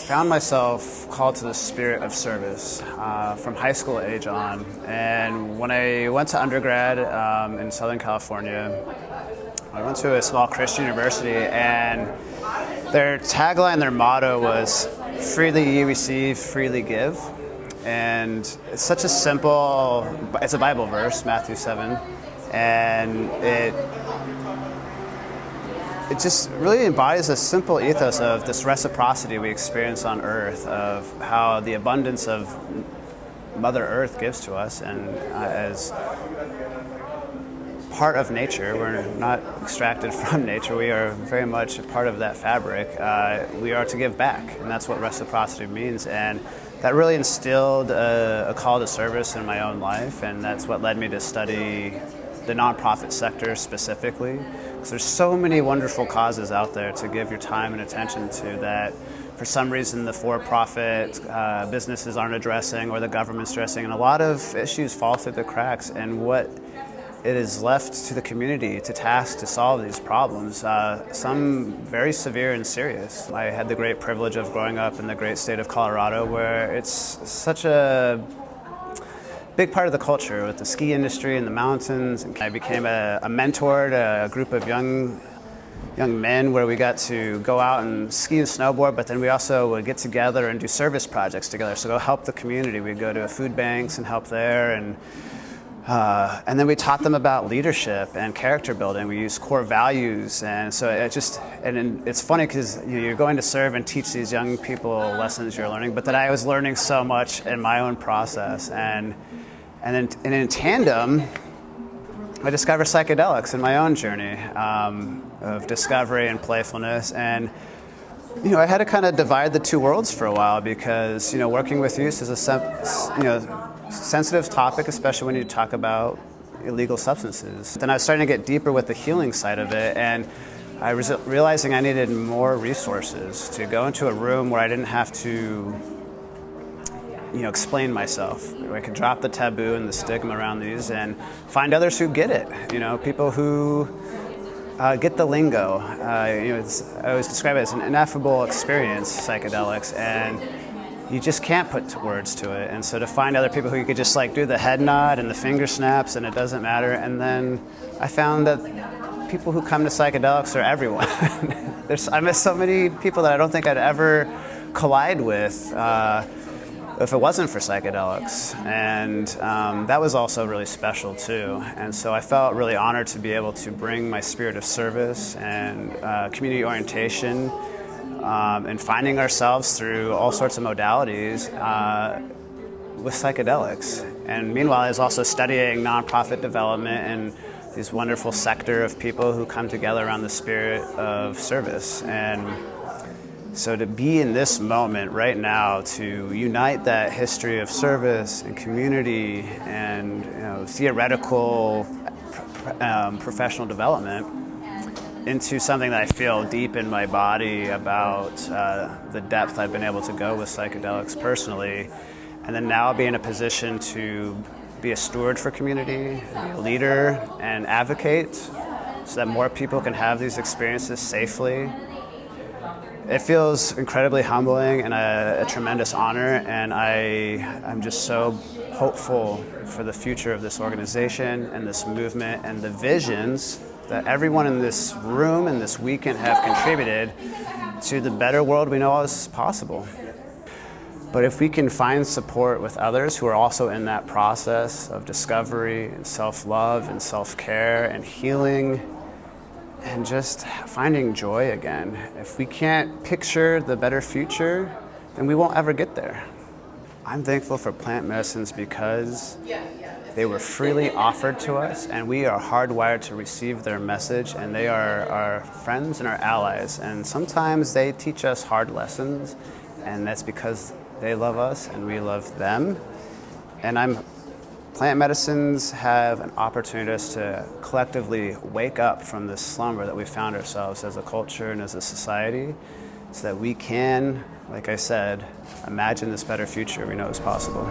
found myself called to the spirit of service from high school age on. And when I went to undergrad in Southern California, I went to a small Christian university, and their tagline, their motto was, "Freely ye receive, freely give." And it's such a simple, it's a Bible verse, Matthew 7, and it just really embodies a simple ethos of this reciprocity we experience on earth, of how the abundance of Mother Earth gives to us, and as part of nature, we're not extracted from nature, we are very much a part of that fabric, we are to give back, and that's what reciprocity means. And that really instilled a call to service in my own life, and that's what led me to study the nonprofit sector specifically, because there's so many wonderful causes out there to give your time and attention to that for some reason the for-profit businesses aren't addressing, or the government's addressing, and a lot of issues fall through the cracks. And what it is left to the community to task to solve these problems, some very severe and serious. I had the great privilege of growing up in the great state of Colorado, where it's such a big part of the culture with the ski industry and the mountains. And I became a mentor to a group of young men where we got to go out and ski and snowboard, but then we also would get together and do service projects together. So go help the community. We'd go to food banks and help there, and then we taught them about leadership and character building. We used core values, and so it's funny because you're going to serve and teach these young people lessons you're learning, but then I was learning so much in my own process, and in tandem, I discovered psychedelics in my own journey of discovery and playfulness. And I had to kind of divide the two worlds for a while, because working with youth is a sensitive topic, especially when you talk about illegal substances. Then I was starting to get deeper with the healing side of it, and I was realizing I needed more resources to go into a room where I didn't have to explain myself. I could drop the taboo and the stigma around these and find others who get it, people who get the lingo. I always describe it as an ineffable experience, psychedelics, and you just can't put words to it. And so to find other people who you could just do the head nod and the finger snaps and it doesn't matter. And then I found that people who come to psychedelics are everyone. I met so many people that I don't think I'd ever collide with if it wasn't for psychedelics. And that was also really special too. And so I felt really honored to be able to bring my spirit of service and community orientation and finding ourselves through all sorts of modalities with psychedelics. And meanwhile, I was also studying nonprofit development and this wonderful sector of people who come together around the spirit of service. And so to be in this moment right now, to unite that history of service and community and theoretical professional development into something that I feel deep in my body about the depth I've been able to go with psychedelics personally, and then now be in a position to be a steward for community, be a leader and advocate so that more people can have these experiences safely. It feels incredibly humbling and a tremendous honor, and I'm just so hopeful for the future of this organization and this movement and the visions that everyone in this room and this weekend have contributed to the better world we know is possible. But if we can find support with others who are also in that process of discovery and self-love and self-care and healing and just finding joy again, if we can't picture the better future, then we won't ever get there. I'm thankful for plant medicines because they were freely offered to us, and we are hardwired to receive their message, and they are our friends and our allies. And sometimes they teach us hard lessons, and that's because they love us and we love them. And plant medicines have an opportunity to collectively wake up from this slumber that we found ourselves as a culture and as a society, so that we can, like I said, imagine this better future we know is possible.